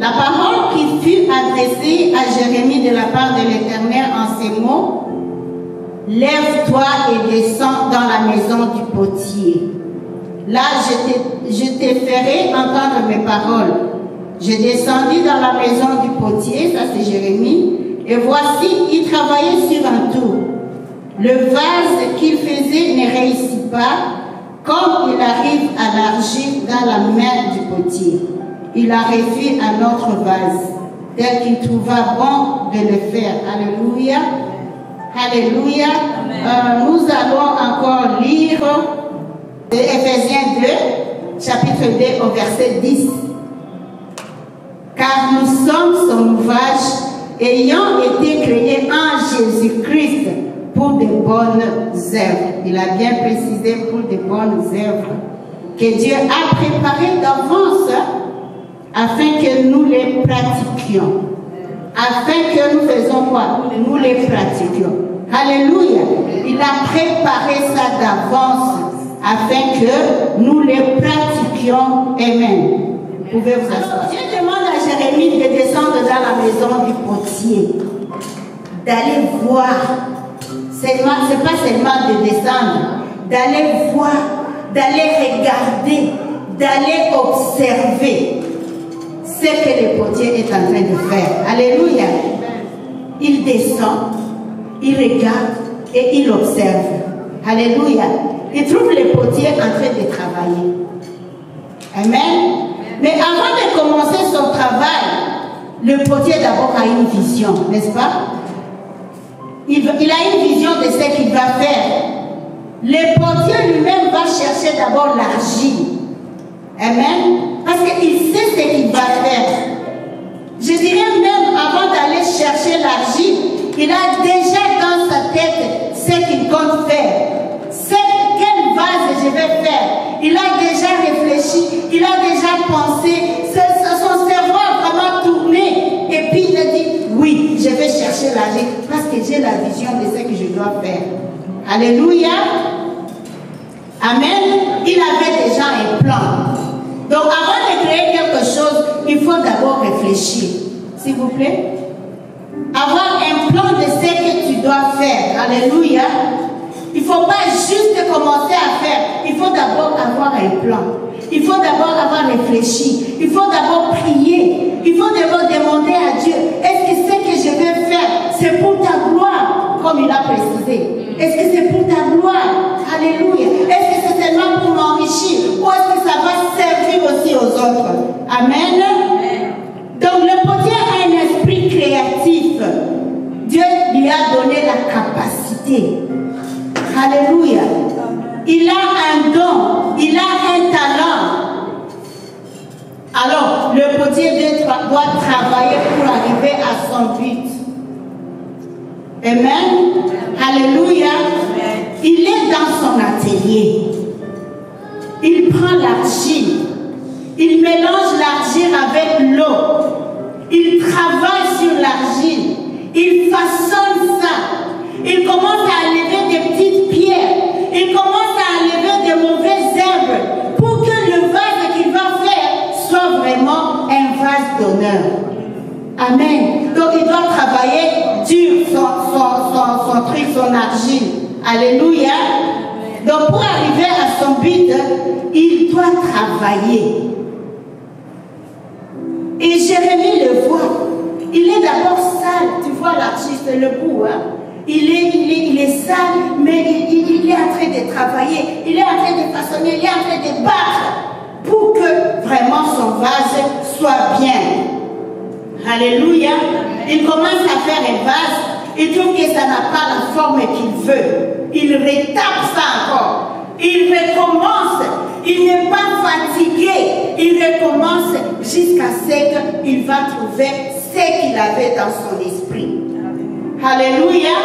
La parole qui fut adressée à Jérémie de la part de l'Éternel en ces mots: lève-toi et descends dans la maison du potier. Là, je te ferai entendre mes paroles. Je descendis dans la maison du potier, ça c'est Jérémie, et voici, il travaillait sur un tour. Le vase qu'il faisait ne réussit pas, comme il arrive à l'argile dans la main du potier. Il a refait un autre vase, tel qu'il trouva bon de le faire. Alléluia. Alléluia. Nous allons encore lire Éphésiens 2, chapitre 2, au verset 10. Car nous sommes son ouvrage, ayant été créés en Jésus-Christ pour de bonnes œuvres. Il a bien précisé, pour de bonnes œuvres que Dieu a préparées d'avance afin que nous les pratiquions. Afin que nous faisons quoi? Nous les pratiquions. Alléluia. Il a préparé ça d'avance afin que nous les pratiquions. Amen. Vous pouvez vous asseoir. Dieu demande à Jérémie de descendre dans la maison du potier, d'aller voir. Ce n'est pas seulement de descendre, d'aller voir, d'aller regarder, d'aller observer ce que le potier est en train de faire. Alléluia. Il descend, il regarde et il observe. Alléluia. Il trouve le potier en train de travailler. Amen. Mais avant de commencer son travail, le potier d'abord a une vision, n'est-ce pas? Il a une vision de ce qu'il va faire. Le potier lui-même va chercher d'abord l'argile. Amen. Parce qu'il sait ce qu'il va faire. Je dirais même avant d'aller chercher l'argile, il a déjà dans sa tête ce qu'il compte faire. Quel vase je vais faire. Il a déjà réfléchi, il a déjà pensé, son cerveau a vraiment tourné. Et puis il a dit, oui, je vais chercher l'argile parce que j'ai la vision de ce que je dois faire. Alléluia. Amen. Il avait déjà un plan. Donc avant de créer quelque chose, il faut d'abord réfléchir. S'il vous plaît. Avoir un plan de ce que tu dois faire. Alléluia. Il ne faut pas juste commencer à faire. Il faut d'abord avoir un plan. Il faut d'abord avoir réfléchi. Il faut d'abord prier. Il faut d'abord demander à Dieu, est-ce que ce que je vais faire, c'est pour ta gloire, comme il a précisé? Est-ce que c'est pour ta gloire? Alléluia. Est-ce que c'est seulement pour m'enrichir? Ou est-ce que ça va servir aussi aux autres? Amen. Donc le potier a un esprit créatif. Dieu lui a donné la capacité. Alléluia. Il a un don, il a un talent. Alors, le potier doit travailler pour arriver à son but. Amen. Alléluia. Il est dans son atelier. Il prend l'argile. Il mélange l'argile avec l'eau. Il travaille sur l'argile. Il façonne ça. Il commence à enlever des petites pierres. Il commence à enlever des mauvaises herbes pour que le vase qu'il va faire soit vraiment un vase d'honneur. Amen. Donc il doit travailler dur son truc, son argile. Alléluia. Donc pour arriver à son but, il doit travailler. Et Jérémie le voit. Il est d'abord sale. Tu vois l'argile, c'est le bout, hein? Il est sale, mais il est en train de travailler, il est en train de façonner, il est en train de battre pour que vraiment son vase soit bien. Alléluia. Il commence à faire un vase, il trouve que ça n'a pas la forme qu'il veut. Il retape ça encore. Il recommence. Il n'est pas fatigué. Il recommence jusqu'à ce qu'il va trouver ce qu'il avait dans son esprit. Alléluia.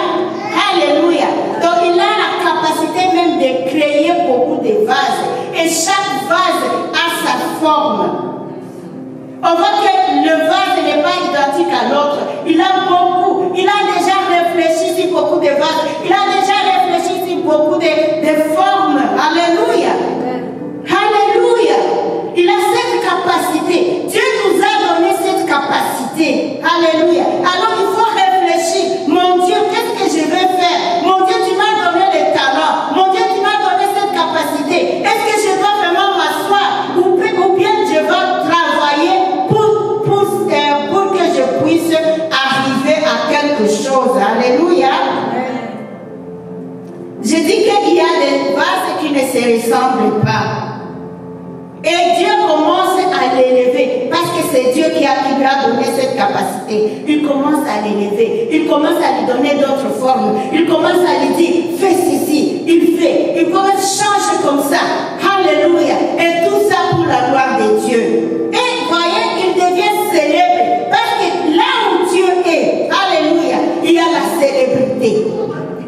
Alléluia. Donc il a la capacité même de créer beaucoup de vases. Et chaque vase a sa forme. On voit que le vase n'est pas identique à l'autre. Il a beaucoup. Il a déjà réfléchi sur beaucoup de vases. Il a déjà réfléchi sur beaucoup de formes. Alléluia. Alléluia. Il a cette capacité. Dieu nous a donné cette capacité. Alléluia. Alors il faut réfléchir. Mon Dieu, qu'est-ce que je vais faire? Mon Dieu, tu m'as donné les talents. Mon Dieu, tu m'as donné cette capacité. Est-ce que je dois vraiment m'asseoir ou bien je vais travailler pour que je puisse arriver à quelque chose? Alléluia. Je dis qu'il y a des vases qui ne se ressemblent pas. Et Dieu commence à l'élever parce que c'est Dieu qui lui a donné cette capacité. Il commence à l'élever. Il commence à lui donner d'autres formes. Il commence à lui dire, fais ceci. Il fait. Il commence à changer comme ça. Alléluia. Et tout ça pour la gloire de Dieu. Et voyez, il devient célèbre. Parce que là où Dieu est, alléluia, il y a la célébrité.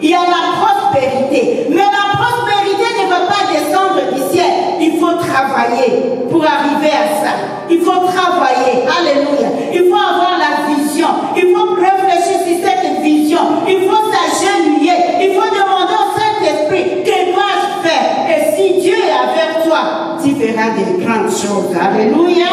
Il y a la prospérité. Mais la prospérité ne va pas descendre du ciel. Il faut travailler pour arriver à ça. Il faut travailler. Alléluia. Il faut avoir la vision. Il faut réfléchir sur cette vision. Il faut s'agenouiller. Il faut demander au Saint-Esprit, que dois-je faire? Et si Dieu est avec toi, tu feras des grandes choses. Alléluia.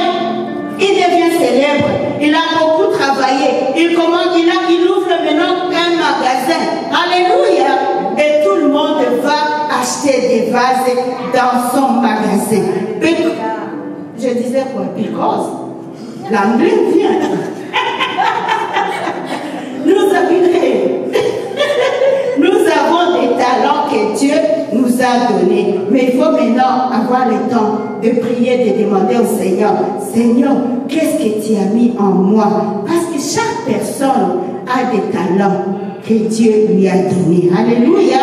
Il devient célèbre. Il a beaucoup travaillé. Il ouvre maintenant un magasin. Alléluia. Et tout le monde va acheter des vases dans son magasin. Je disais quoi? Because l'anglais vient. Nous avons des talents que Dieu nous a donnés. Mais il faut maintenant avoir le temps de prier, de demander au Seigneur, Seigneur, qu'est-ce que tu as mis en moi? Parce que chaque personne a des talents que Dieu lui a donnés. Alléluia.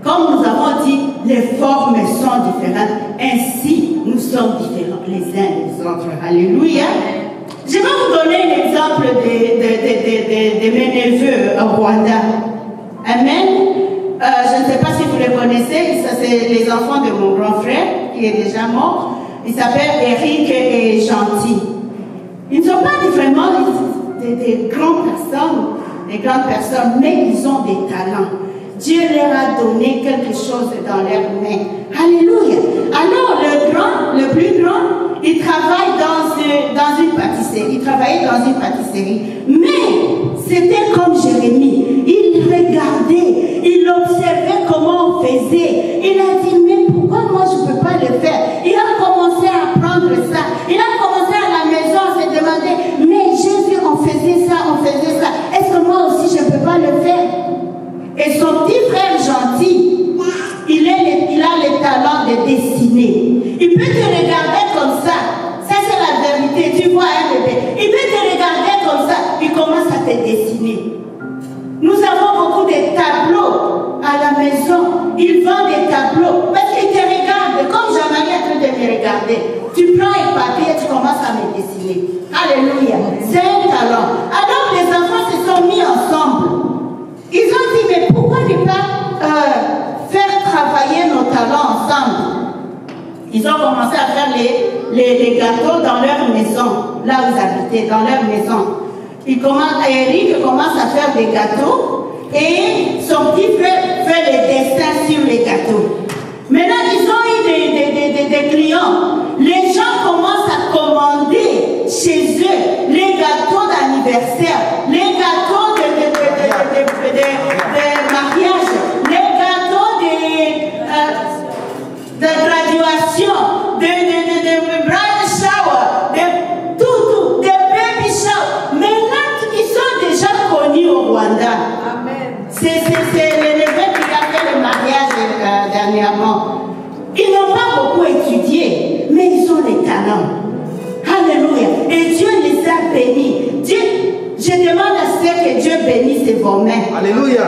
Comme nous avons dit, les formes sont différentes. Ainsi, nous sommes différents les uns des autres. Alléluia. Je vais vous donner un exemple de mes neveux au Rwanda. Amen. Je ne sais pas si vous les connaissez. Ça, c'est les enfants de mon grand frère qui est déjà mort. Ils s'appellent Eric et Gentil. Ils ne sont pas vraiment des grandes personnes, mais ils ont des talents. Dieu leur a donné quelque chose dans leurs mains. Alléluia. Alors le plus grand, il travaille dans une pâtisserie. Il travaillait dans une pâtisserie. Mais c'était comme Jérémie. Il regardait, il observait comment on faisait. Il a dit, mais pourquoi moi je ne peux pas le faire? Il a commencé à apprendre ça. Il a commencé à la maison à se demander, mais Jésus, on faisait ça. Est-ce que moi aussi je ne peux pas le faire? Et son petit frère Gentil, il a le talent de dessiner. Il peut te regarder comme ça. Ça, c'est la vérité. Tu vois un bébé. Il peut te regarder comme ça. Il commence à te dessiner. Nous avons beaucoup de tableaux à la maison. Il vend des tableaux. Parce qu'il te regarde. Comme Jean-Marie est en train de me regarder. Tu prends un papier et tu commences à me dessiner. Alléluia. C'est un talent. Alors les enfants se sont mis ensemble. Ils ont dit, mais pourquoi ne pas faire travailler nos talents ensemble? Ils ont commencé à faire les gâteaux dans leur maison, là où ils habitaient, dans leur maison. Eric commence à faire des gâteaux et son petit frère fait les dessins sur les gâteaux. Maintenant, ils ont eu des clients. Les gens commencent à commander chez eux les gâteaux d'anniversaire, les gâteaux de mariage, les gâteaux de graduation, de bride shower, de tout, de baby shower. Maintenant, ils sont déjà connus au Rwanda. C'est le neveu qui a fait le mariage dernièrement. Ils n'ont pas beaucoup étudié, mais ils ont des talents. Alléluia. Et Dieu les a bénis. Je demande à ce que Dieu bénisse vos mains. Alléluia.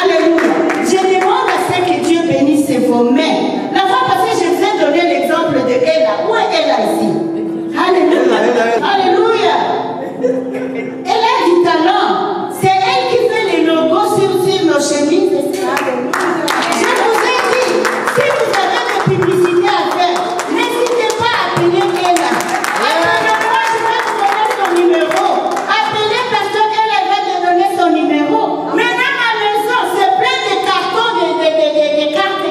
Alléluia. Je demande à ce que Dieu bénisse vos mains. La fois passée, je vous ai donné l'exemple de Ella. Où est Ella ici? Alléluia. Alléluia. Elle a du talent. C'est elle qui fait les logos sur nos chemises. Je vous ai dit, si vous avez des publicités à faire, n'hésitez pas à appeler Ella. Appelez-moi, je vais vous donner son numéro. Appelez personne, elle va te donner son numéro. Maintenant, ma maison, c'est plein de cartons, de cartes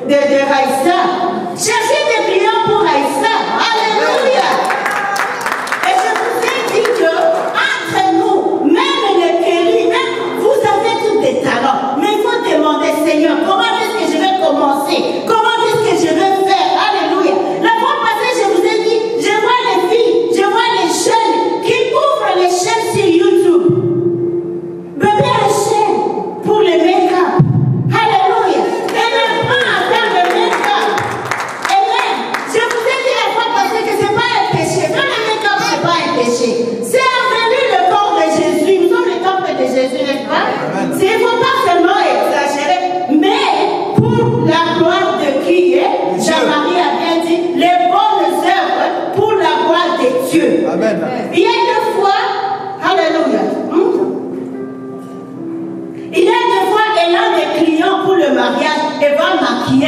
de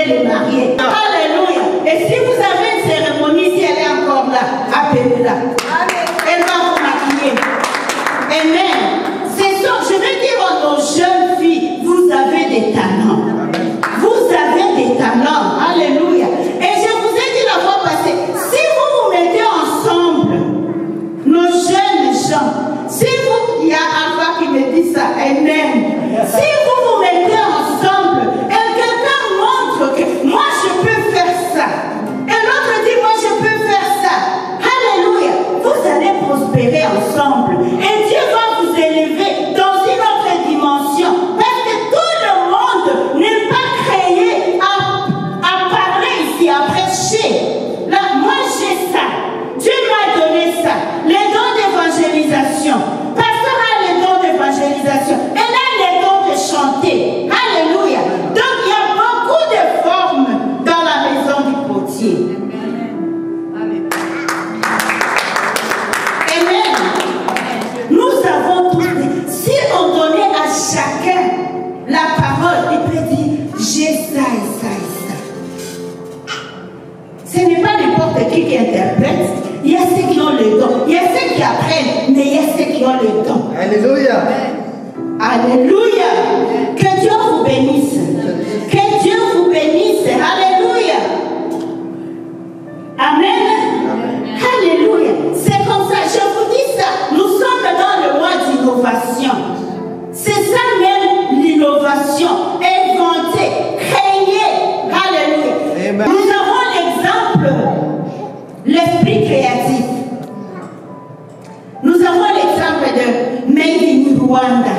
appelez les mariés. Alléluia. Et si vous avez une cérémonie, si elle est encore là, appelez-la. Elle va vous maquiller. Amen. C'est ça, je veux dire à nos jeunes filles, vous avez des talents. Vous avez des talents. Alléluia. Et je vous ai dit la fois passée, si vous vous mettez ensemble, nos jeunes gens, si vous, il y a Alpha qui me dit ça, amen. Si vous vous mettez ensemble et quelqu'un montre que moi je peux faire ça, et l'autre dit moi je peux faire ça, alléluia, vous allez prospérer ensemble et Dieu va vous élever dans une autre dimension parce que tout le monde n'est pas créé à parler ici, à prêcher. Là, moi j'ai ça, Dieu m'a donné ça, les dons d'évangélisation. Pasteur a les dons d'évangélisation, elle a les dons de chanter. Alléluia. Donc il y a beaucoup de formes dans la maison du potier. Amen. Nous avons tous. Si on donnait à chacun la parole, il peut dire j'ai ça et ça et ça. Ce n'est pas n'importe qui interprète. Il y a ceux qui ont le don. Il y a ceux qui apprennent, mais il y a ceux qui ont le don. Alléluia. Alléluia. Que Dieu vous bénisse. Que Dieu vous bénisse. Alléluia. Amen. Alléluia. C'est comme ça. Je vous dis ça. Nous sommes dans le mois d'innovation. C'est ça même l'innovation. Inventer, créer. Alléluia. Amen. Nous avons l'exemple. L'esprit créatif. Nous avons l'exemple de Made in Rwanda.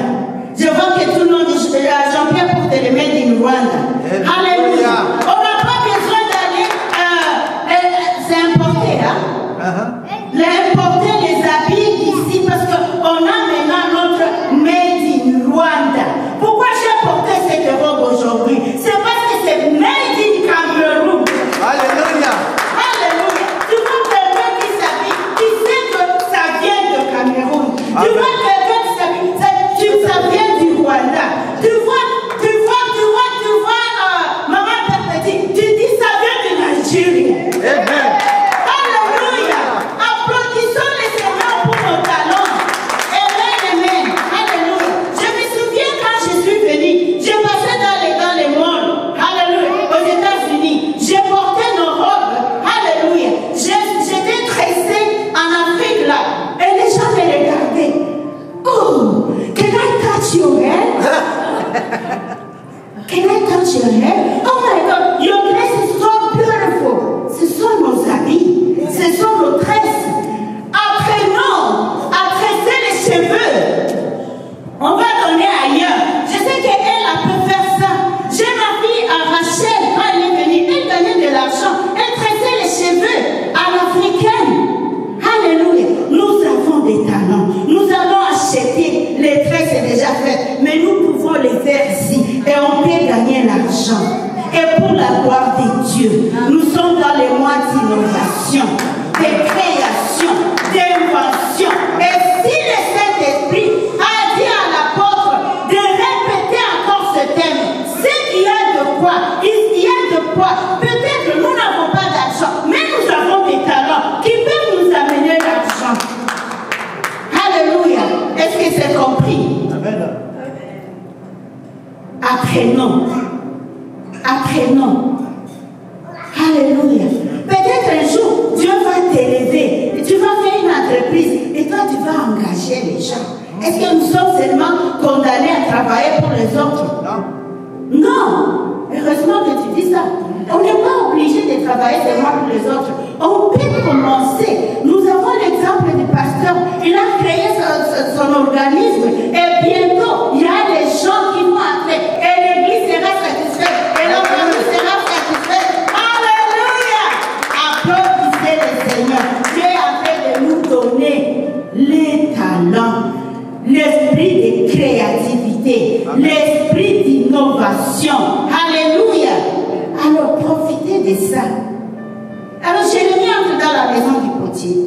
Je vois que tout le monde, Jean-Pierre porte le Made in Rwanda. Alléluia. On n'a pas besoin d'aller, c'est importé, hein? L'importer les habits d'ici parce qu'on a maintenant notre Made in Rwanda. Pourquoi j'ai porté cette robe aujourd'hui? C'est parce que c'est Made in Cameroun. Alléluia. Tu vois quelqu'un qui ça vient du Rwanda. Tu vois, maman Pépéti, tu dis ça vient de Nigeria. Amen. Alléluia. Applaudissons le Seigneur pour nos talents. Amen. Alléluia. Je me souviens quand je suis venue, j'ai passé dans les mondes. Alléluia. Aux États-Unis, j'ai porté nos robes. Alléluia. J'étais tressée en Afrique là. Et les gens me regardaient. Oh, can I touch your hair? Can I touch your hair? Oh my God, your dress is so beautiful. Ce sont nos habits, ce sont nos tresses. Apprenons à tresser les cheveux. On va donner ailleurs. Je sais qu'elle peut faire ça. J'ai ma fille à Rachel, quand elle est venue, elle gagnait de l'argent. Elle tressait les cheveux à l'africaine. Alléluia. Nous avons des talents. Nous allons acheter. Les tresses c'est déjà fait. Mais nous pouvons les faire ici. Et on peut gagner l'argent. Et pour la gloire de Dieu, nous sommes dans les mois d'innovation, de création, d'invention. Et si le Saint-Esprit a dit à l'apôtre de répéter encore ce thème, c'est qu'il y a de quoi. Il y a de quoi. Peut-être nous n'avons pas d'argent, mais nous avons des talents qui peuvent nous amener l'argent. Alléluia. Est-ce que c'est compris? Amen. Apprenons. Apprenons. Alléluia. Peut-être un jour, Dieu va t'élever. Tu vas faire une entreprise et toi, tu vas engager les gens. Est-ce que nous sommes seulement condamnés à travailler pour les autres? Non. Non. Heureusement que tu dis ça. On n'est pas obligé de travailler seulement pour les autres. On peut commencer. Nous avons l'exemple du pasteur. Il a créé son organisme. Et bientôt, il y a des gens qui vont entrer. Et l'église sera satisfaite. Et l'organisme sera satisfait. Alléluia. Applaudissez le Seigneur. Dieu est en train de nous donner les talents. L'esprit de créativité. L'esprit d'innovation. Alléluia. Alors profitez de ça. Alors Jérémie entre dans la maison du potier.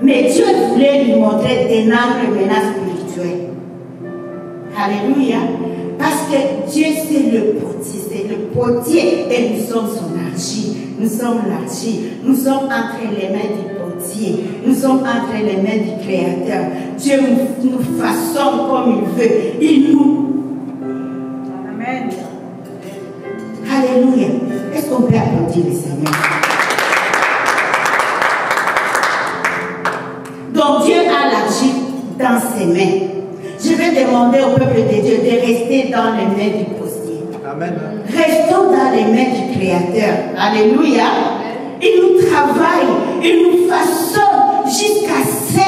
Mais Dieu voulait lui montrer d'énormes menaces spirituelles. Alléluia. Parce que Dieu c'est le potier, c'est le potier et nous sommes son argile. Nous sommes l'argile. Nous sommes entre les mains du potier. Nous sommes entre les mains du Créateur. Dieu nous façonne comme il veut. Il nous... Amen. Alléluia. Est-ce qu'on peut applaudir le Seigneur? Donc Dieu a l'argile dans ses mains. Je vais demander au peuple de Dieu de rester dans les mains du potier. Amen. Restons dans les mains du Créateur. Alléluia. Il nous travaille, il nous façonne jusqu'à ce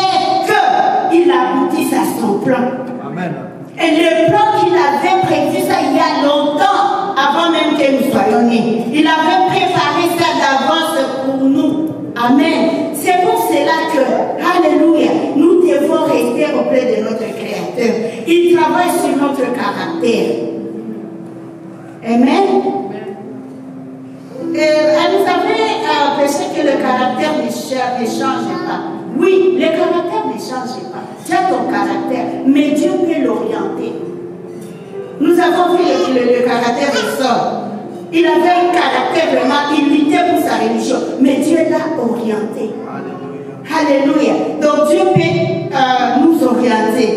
qu'il aboutisse à son plan. Amen. Et le plan qu'il avait prévu ça il y a longtemps, avant même que nous soyons nés. Il avait préparé ça d'avance pour nous. Amen. C'est pour cela que, alléluia, nous devons rester auprès de notre Créateur. Il travaille sur notre caractère. Amen. Elle nous avait prêché que le caractère ne change pas. Oui, le caractère ne change pas. Tu as ton caractère, mais Dieu peut l'orienter. Nous avons vu le caractère de Saul. Il avait un caractère vraiment, il luttait pour sa religion, mais Dieu l'a orienté. Alléluia. Donc Dieu peut nous orienter.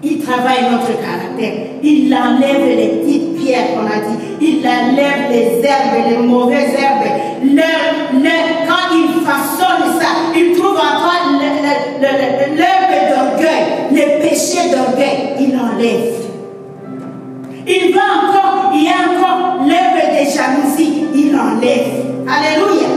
Il travaille notre caractère. Il enlève les petites pierres qu'on a dit. Il enlève les herbes, les mauvaises herbes. Quand il façonne ça, il trouve en toi l'herbe d'orgueil, les péchés d'orgueil. Il enlève. Il va encore, il y a encore l'herbe de jalousie. Il enlève. Alléluia.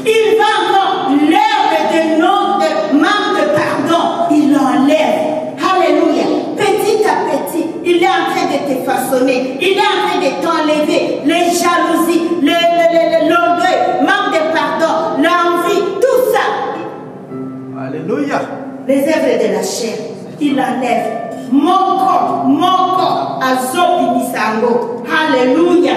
Il va encore l'herbe de manque de pardon. Il enlève. Alléluia. Petit à petit, il est en train de te façonner. Il est en train de t'enlever les jalousies, l'orgueil, manque de pardon, l'envie, tout ça. Alléluia. Les œuvres de la chair, il enlève. Mon corps, azobi misango. Alléluia.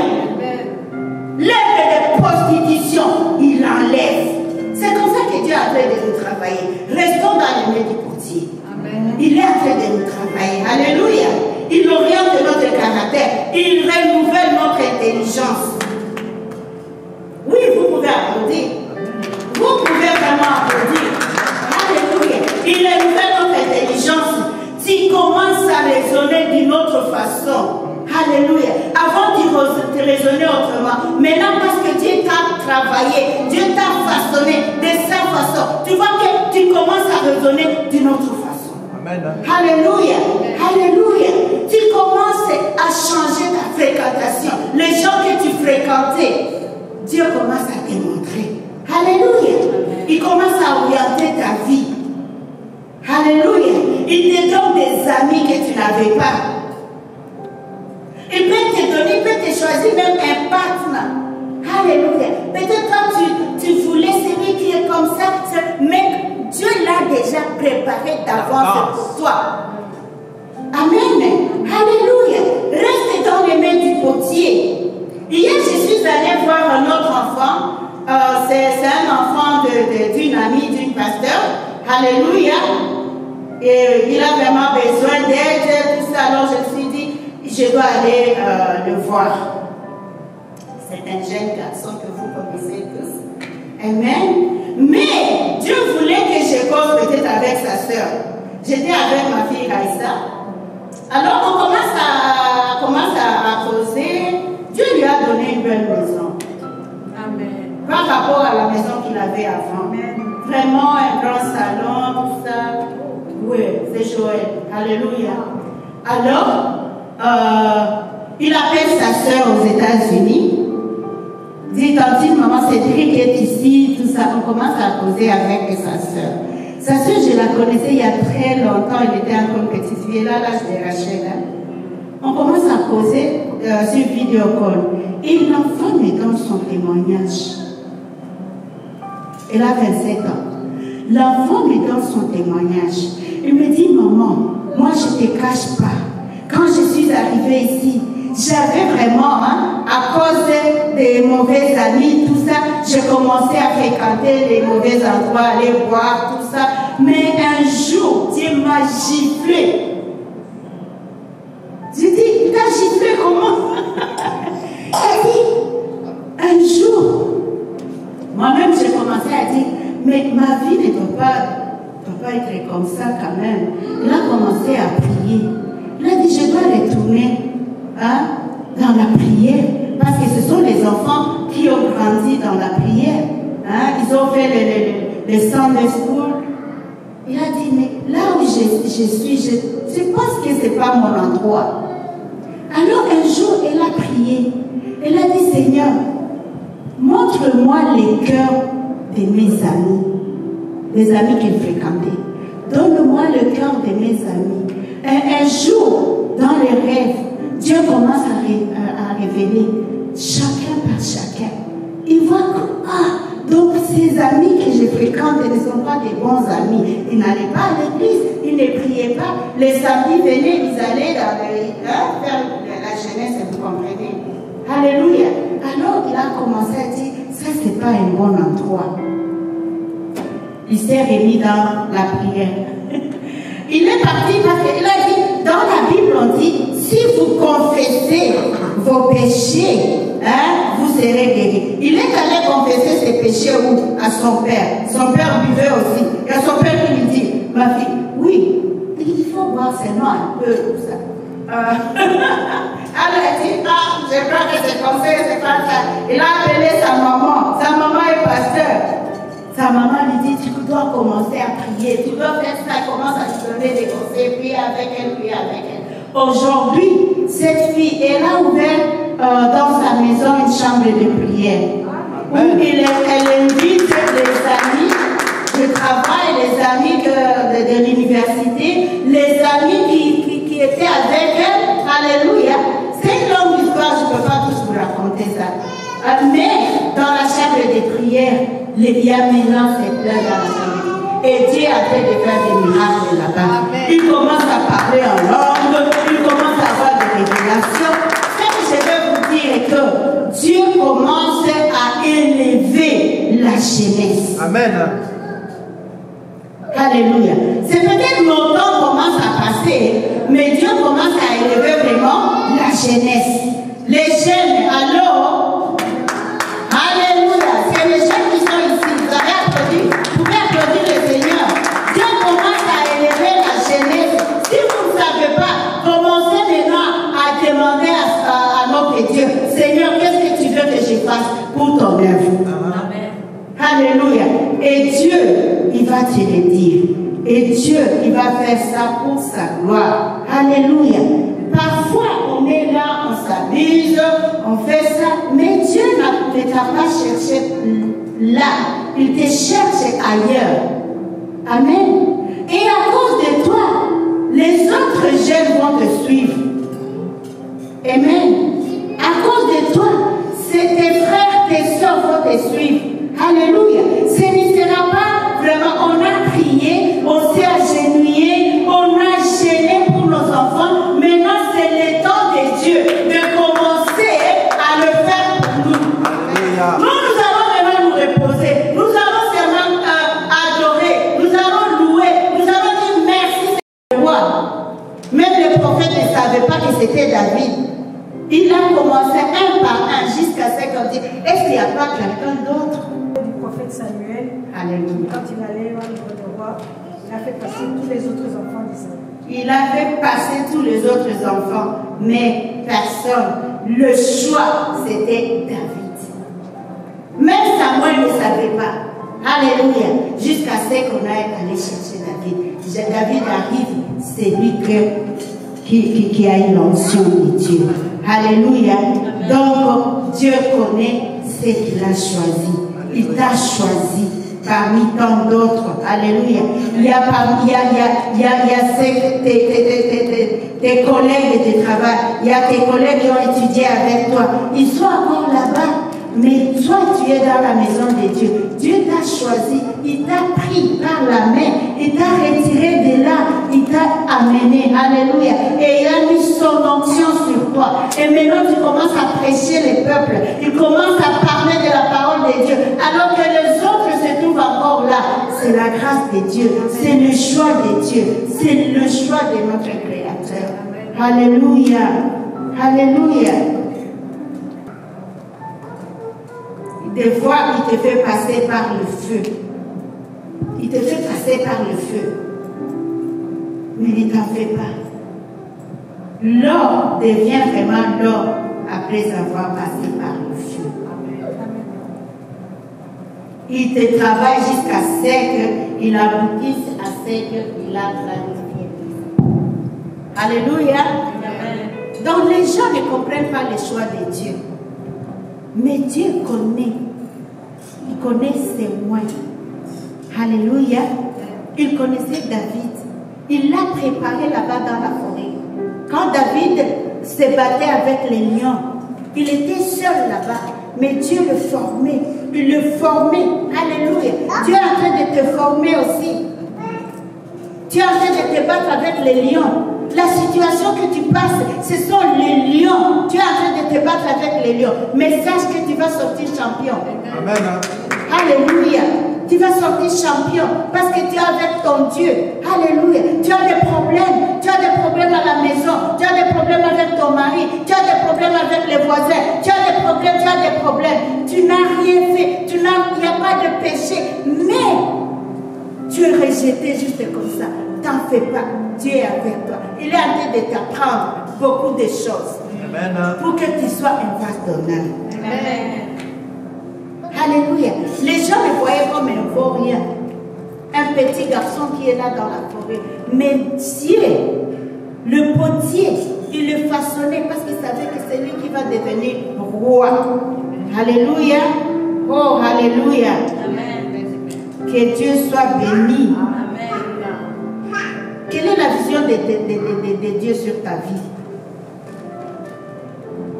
L'œuvre de prostitution, il enlève. C'est comme ça que Dieu est en train de nous travailler. Restons dans les mains du potier. Il est en train de nous travailler. Alléluia. Il oriente notre caractère. Il renouvelle notre intelligence. Oui, vous pouvez applaudir. Vous pouvez vraiment applaudir. Alléluia. Il renouvelle notre intelligence. Tu commences à raisonner d'une autre façon. Alléluia. Avant de raisonner autrement. Maintenant, parce que Dieu t'a travaillé, Dieu t'a façonné de sa façon. Tu vois que tu commences à raisonner d'une autre façon. Amen. Alléluia. Alléluia. Tu commences à changer ta fréquentation. Les gens que tu fréquentais, Dieu commence à te montrer. Alléluia. Il commence à orienter ta vie. Alléluia. Il te donne des amis que tu n'avais pas. Il peut te donner, il peut te choisir même un partenaire. Alléluia. Peut-être toi, tu voulais celui qui est comme ça, mais Dieu l'a déjà préparé d'avance pour toi. Amen. Alléluia. Reste dans les mains du potier. Hier, je suis allée voir un autre enfant. C'est un enfant d'une amie, d'une pasteur. Alléluia. Et il a vraiment besoin d'aide, tout ça. Alors je me suis dit, je dois aller le voir. C'est un jeune garçon que vous connaissez tous. Amen. Mais Dieu voulait que je cause peut-être avec sa soeur. J'étais avec ma fille Raïssa. Alors on commence à causer. Dieu lui a donné une belle maison. Amen. Par rapport à la maison qu'il avait avant. Amen. Vraiment un grand salon, tout ça. Oui, c'est Joël. Alléluia. Alors, il appelle sa soeur aux États-Unis. Dit, tantine, maman Cédric est ici, tout ça. On commence à causer avec sa soeur. Sa soeur, je la connaissais il y a très longtemps. Elle était encore une petite fille. Là, l'âge de Rachel. On commence à causer sur vidéo call. Et l'enfant me donne son témoignage. Elle a 27 ans. L'enfant me donne son témoignage. Il me dit, maman, moi je ne te cache pas. Quand je suis arrivée ici, j'avais vraiment, à cause des mauvais amis, tout ça, j'ai commencé à fréquenter les mauvais endroits, aller boire, tout ça. Mais un jour, Dieu m'a giflé. J'ai dit, il t'a giflé comment? Elle dit, un jour, moi-même j'ai commencé à dire, mais ma vie ne doit pas être comme ça quand même. Il a commencé à prier. Il a dit, je dois retourner dans la prière. Parce que ce sont les enfants qui ont grandi dans la prière. Ils ont fait les Sunday School. Il a dit, mais là où je suis, je pense que ce n'est pas mon endroit. Alors un jour, elle a prié. Elle a dit, Seigneur, montre-moi les cœurs de mes amis. Les amis qu'elle fréquentait. Donne-moi le cœur de mes amis. Un jour, dans les rêves, Dieu commence à révéler chacun par chacun. Il voit que, donc ces amis que je fréquente ne sont pas des bons amis. Ils n'allaient pas à l'église, ils ne priaient pas. Les samedis venaient, ils allaient faire la jeunesse, vous comprenez. Alléluia. Alors il a commencé à dire, ça c'est pas un bon endroit. Il s'est remis dans la prière. Il est parti parce qu'il a dit, dans la Bible on dit, si vous confessez vos péchés, vous serez guéris. Il est allé confesser ses péchés où? À son père. Son père buvait aussi. Il y a son père qui lui dit, ma fille, oui, il faut boire seulement un peu tout ça. Elle a dit, je crois que c'est comme ça, c'est pas ça. Il a appelé sa maman. Sa maman est pasteur. Sa maman lui dit, tu dois commencer à prier, tu dois faire ça, commence à te donner des conseils, prier avec elle, prier avec elle. Aujourd'hui, cette fille, elle a ouvert dans sa maison une chambre de prière. Où elle invite les amis de travail, les amis de l'université, les amis qui étaient avec elle. Alléluia. C'est une longue histoire, je ne peux pas tous vous raconter ça. Mais dans la chambre de prière, il y a maintenant cette plein dans la chambre. Et Dieu a fait de faire des miracles là-bas. Il commence à parler en langue, il commence à avoir des révélations. Ce que je vais vous dire est que Dieu commence à élever la jeunesse. Amen. Alléluia. C'est peut-être longtemps commence à passer, mais Dieu commence à élever vraiment la jeunesse. Les jeunes, alors, alléluia, c'est les jeunes qui sont ici. Vous avez applaudi, vous pouvez applaudir le Seigneur. Dieu commence à élever la jeunesse. Si vous ne savez pas, commencez maintenant à demander à notre Dieu, Seigneur, qu'est-ce que tu veux que je fasse pour ton œuvre? Amen. Alléluia. Et Dieu, il va te le dire. Et Dieu, il va faire ça pour sa gloire. Alléluia. Parfois, on est là, on s'amuse, on fait ça, mais Dieu ne t'a pas cherché là. Il te cherche ailleurs. Amen. Et à cause de toi, les autres jeunes vont te suivre. Amen. À cause de toi, c'est tes frères, tes soeurs vont te suivre. Alléluia. Ce ne sera pas vraiment, on a prié, on s'est agenouillé, on a gêné pour nos enfants. Maintenant, c'est le temps de Dieu de commencer à le faire pour nous. Alléluia. Nous allons vraiment nous reposer. Nous allons seulement adorer. Nous allons louer. Nous allons dire merci, Seigneur. Même le prophète ne savait pas que c'était David. Il a commencé un par un jusqu'à ce qu'on dit, est-ce qu'il n'y a pas quelqu'un d'autre? Du prophète Samuel, alléluia. Quand il allait au livre de roi, il a fait passer tous les autres enfants d'Israël. Il a fait passer tous les autres enfants, mais personne. Le choix, c'était David. Même Samuel ne savait pas. Alléluia. Jusqu'à ce qu'on aille aller chercher David. David arrive, c'est lui qui a eu l'onction de Dieu. Alléluia. Donc, Dieu connaît ce qu'il a choisi. Il t'a choisi parmi tant d'autres. Alléluia. Il y a tes collègues de travail. Il y a tes collègues qui ont étudié avec toi. Ils sont encore là-bas. Mais toi, tu es dans la maison de Dieu. Dieu t'a choisi. Il t'a pris par la main. Il t'a retiré de là. Il t'a amené. Alléluia. Et il a mis son onction sur toi. Et maintenant, tu commences à prêcher les peuples. Il commence à parler de la parole de Dieu. Alors que les autres se trouvent encore là. C'est la grâce de Dieu. C'est le choix de Dieu. C'est le choix de notre Créateur. Alléluia. Alléluia. Des fois, il te fait passer par le feu. Il te fait passer par le feu. Mais ne t'en fais pas. L'or devient vraiment l'or après avoir passé par le feu. Il te travaille jusqu'à ce qu'il aboutisse à ce qu'il a planifié. Alléluia. Donc les gens ne comprennent pas les choix de Dieu. Mais Dieu connaît. Il connaît ses moyens. Alléluia. Il connaissait David. Il l'a préparé là-bas dans la forêt. Quand David se battait avec les lions, il était seul là-bas. Mais Dieu le formait. Il le formait. Alléluia. Dieu est en train de te former aussi. Tu es en train de te battre avec les lions. La situation que tu passes, ce sont les lions. Tu es en train de te battre avec les lions. Mais sache que tu vas sortir champion. Amen. Alléluia. Tu vas sortir champion parce que tu es avec ton Dieu. Alléluia. Tu as des problèmes. Tu as des problèmes à la maison. Tu as des problèmes avec ton mari. Tu as des problèmes avec les voisins. Tu as des problèmes. Tu as des problèmes. Tu n'as rien fait. Il n'y a pas de péché. Mais tu es rejeté juste comme ça. T'en fais pas. Dieu est avec toi. Il est en train de t'apprendre beaucoup de choses. Amen. Pour que tu sois un pardonneur. Alléluia. Les gens le voyaient comme un vaurien. Un petit garçon qui est là dans la forêt. Mais Dieu, le potier, il le façonnait parce qu'il savait que c'est lui qui va devenir roi. Alléluia. Oh, alléluia. Amen. Que Dieu soit béni. Amen. Quelle est la vision de Dieu sur ta vie?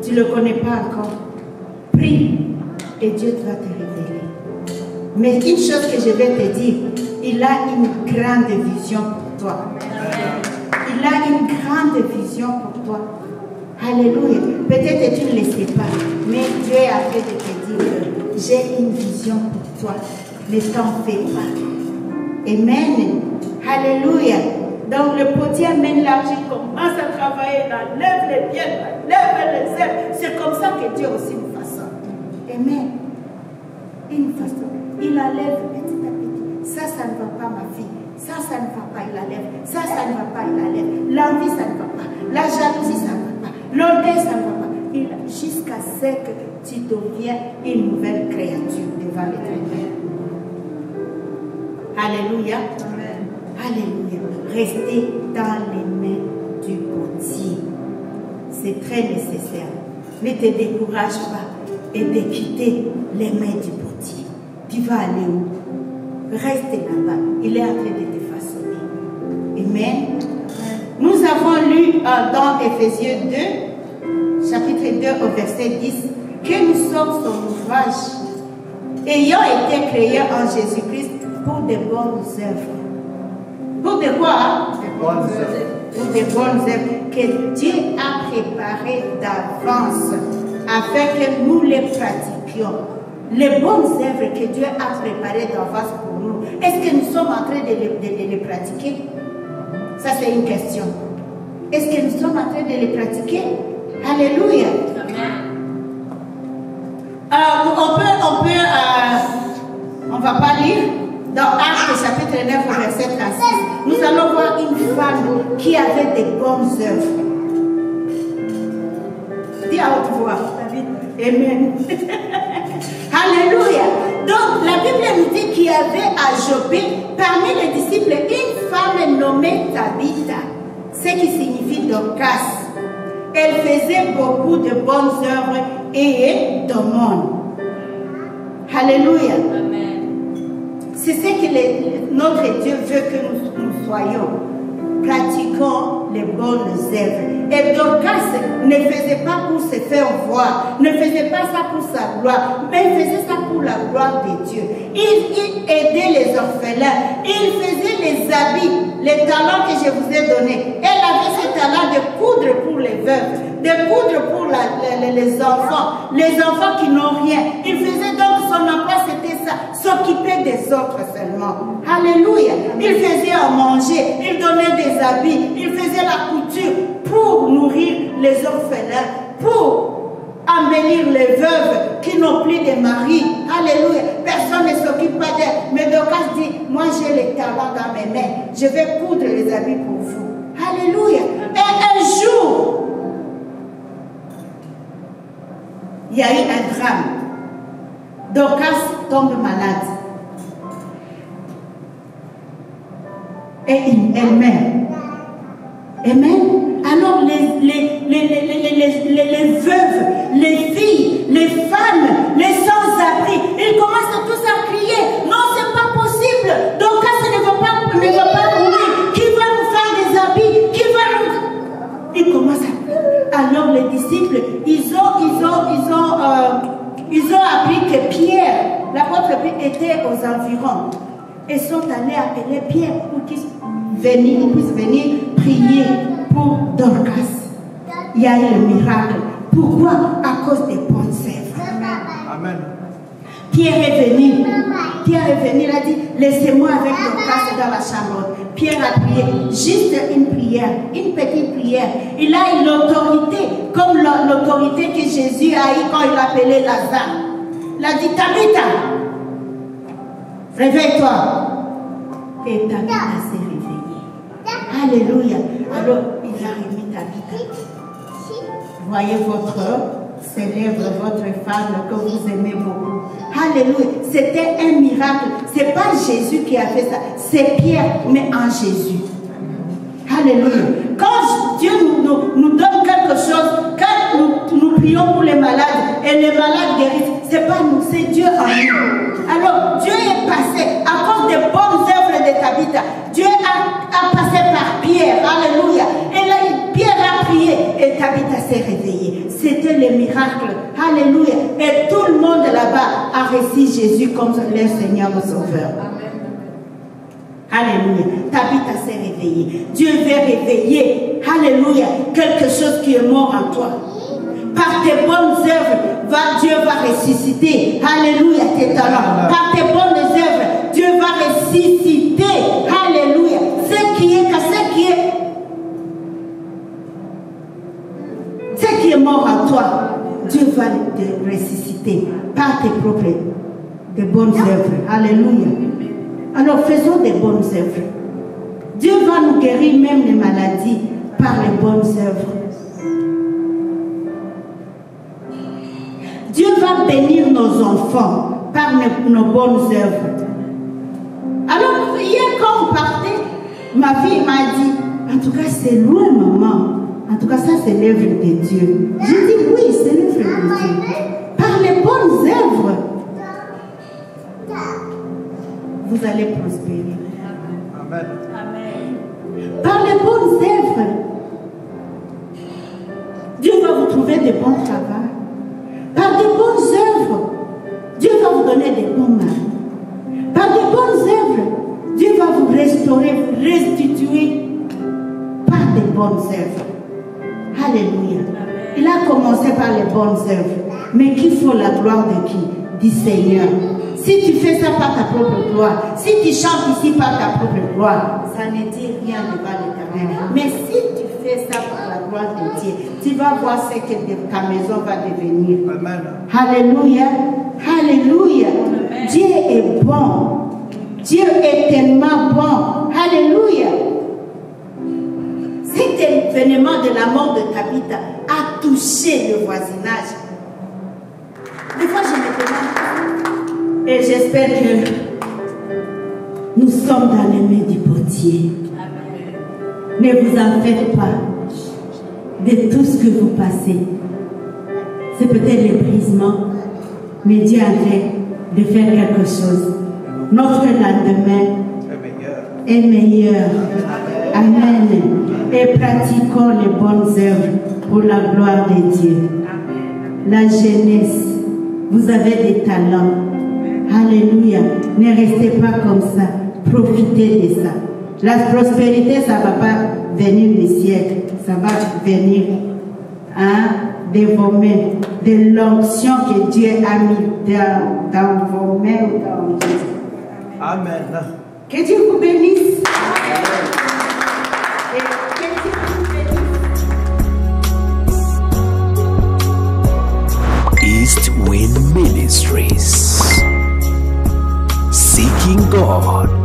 Tu ne le connais pas encore. Prie et Dieu va te révéler. Mais une chose que je vais te dire, il a une grande vision pour toi. Il a une grande vision pour toi. Alléluia. Peut-être que tu ne le sais pas, mais Dieu est en train de te dire, j'ai une vision pour toi. Ne t'en fais pas. Amen. Alléluia. Donc le potier amène l'argile, commence à travailler, là, lève les pieds, lève les ailes. C'est comme ça que Dieu aussi nous façonne. Amen. Il nous façonne. Il la lève petit à petit. Ça ne va pas, ma fille. Ça ne va pas, il la lève. Ça ne va pas, il la lève. L'envie, ça ne va pas. La jalousie, ça ne va pas. L'orgueil, ça ne va pas. Jusqu'à ce que tu deviens une nouvelle créature devant l'Éternel. Alléluia. Amen. Alléluia. Restez dans les mains du potier. C'est très nécessaire. Ne te décourage pas et de quitter les mains du potier. Tu vas aller où? Reste là-bas. Il est en train de te façonner. Amen. Nous avons lu dans Éphésiens 2, chapitre 2 au verset 10, que nous sommes son ouvrage, ayant été créés en Jésus-Christ pour de bonnes œuvres. Pour de quoi? Des bonnes œuvres. Pour de bonnes œuvres que Dieu a préparées d'avance afin que nous les pratiquions. Les bonnes œuvres que Dieu a préparées d'avance pour nous, est-ce que nous sommes en train de les pratiquer? Ça, c'est une question. Est-ce que nous sommes en train de les pratiquer? Alléluia. On va pas lire dans Actes chapitre 9 au verset 36. Nous allons voir une femme qui avait des bonnes œuvres. Dis à haute voix. Amen. Alléluia. Donc la Bible nous dit qu'il y avait à Joppé, parmi les disciples, une femme nommée Tabitha, ce qui signifie Dorcas. Elle faisait beaucoup de bonnes œuvres et d'aumônes. Alléluia. C'est ce que notre Dieu veut que nous soyons. Pratiquons les bonnes œuvres. Et Dorcas ne faisait pas pour se faire voir, ne faisait pas ça pour sa gloire, mais il faisait ça pour la gloire de Dieu. Il aidait les orphelins, il faisait les habits, les talents que je vous ai donnés. Elle avait ce talent de coudre pour les veuves, de coudre pour les enfants qui n'ont rien. Il faisait donc son emploi, c'était ça, s'occuper des autres seulement. Alléluia. Il faisait à manger, il donnait des habits, il faisait la couture pour nourrir les orphelins, pour embellir les veuves, qui n'ont plus de mari. Alléluia. Personne ne s'occupe pas d'elle. Mais Dorcas dit, moi j'ai les talents dans mes mains. Je vais coudre les habits pour vous. Alléluia. Et un jour, il y a eu un drame. Dorcas tombe malade. Et elle meurt. Amen. Alors les veuves, les filles, les femmes, les sans-abri, ils commencent tous à crier. Non, c'est pas possible. Dorcas ne va pas mourir. Qui va nous faire des habits? Qui va nous... Ils commencent à... Alors les disciples, ils ont appris que Pierre, l'apôtre Pierre, était aux environs. Ils sont allés appeler Pierre pour qu'il puisse venir prier pour Dorcas. Il y a eu le miracle. Pourquoi? À cause des bonnes œuvres. Amen. Pierre est venu, il a dit, laissez-moi avec Dorcas dans la chambre. Pierre a prié, juste une prière, une petite prière. Il a eu l'autorité, comme l'autorité que Jésus a eu quand il appelait Lazare. Il a dit, Tabitha, réveille-toi. Et Tabitha s'est réveillée. Alléluia. Alors, il a remis Tabitha. Voyez votre célèbre, votre femme que vous aimez beaucoup. Alléluia. C'était un miracle. Ce n'est pas Jésus qui a fait ça. C'est Pierre, mais en Jésus. Alléluia. Quand Dieu nous donne quelque chose, quand nous prions pour les malades et les malades guérissent, ce n'est pas nous, c'est Dieu en nous. Alors, Dieu est passé à cause des bonnes œuvres de Tabitha. Dieu a passé par Pierre. Alléluia. Et là, Pierre a prié et Tabitha s'est réveillée. C'était le miracle. Alléluia. Et tout le monde là-bas a reçu Jésus comme leur Seigneur et Sauveur. Alléluia. Tabitha s'est réveillée. Dieu veut réveiller. Alléluia. Quelque chose qui est mort en toi. Par tes bonnes œuvres, Dieu va ressusciter. Alléluia. Tes talents. Par tes bonnes œuvres, Dieu va ressusciter. Alléluia. Ce qui est mort en toi, Dieu va te ressusciter par tes propres, des bonnes œuvres. Alléluia. Alors faisons des bonnes œuvres. Dieu va nous guérir même les maladies par les bonnes œuvres. Dieu va bénir nos enfants par nos bonnes œuvres. Alors, hier quand on partait, ma fille m'a dit, en tout cas c'est loin maman. En tout cas ça c'est l'œuvre de Dieu. J'ai dit oui, c'est l'œuvre de Dieu. Par les bonnes œuvres, vous allez prospérer. Amen. Amen. Par les bonnes œuvres, Dieu va vous trouver des bons travaux. Par des bonnes œuvres, Dieu va vous donner des bons maris. Par des bonnes œuvres, Dieu va vous restaurer, vous restituer par des bonnes œuvres. Alléluia. Il a commencé par les bonnes œuvres. Mais qui faut la gloire de qui? Du Seigneur. Si tu fais ça par ta propre gloire, si tu chantes ici par ta propre gloire, ça ne dit rien devant l'Éternel. Mais si tu fais ça par la gloire de Dieu, tu vas voir ce que ta maison va devenir. Amen. Alléluia. Alléluia. Amen. Dieu est bon. Dieu est tellement bon. Alléluia. Cet événement de la mort de Tabitha a touché le voisinage. Des fois, je me demande, et j'espère que nous sommes dans les mains du potier. Ne vous en faites pas de tout ce que vous passez. C'est peut-être l'ébrisement, mais Dieu est en train de faire quelque chose. Notre lendemain est meilleur. Amen. Et pratiquons les bonnes œuvres pour la gloire de Dieu. La jeunesse, vous avez des talents. Alléluia. Ne restez pas comme ça. Profitez de ça. La prospérité, ça ne va pas venir du ciel. Ça va venir de vos mains. De l'onction que Dieu a mis dans vos mains ou dans Dieu. Amen. Que Dieu vous bénisse. Et que Dieu vous bénisse. East Wind God.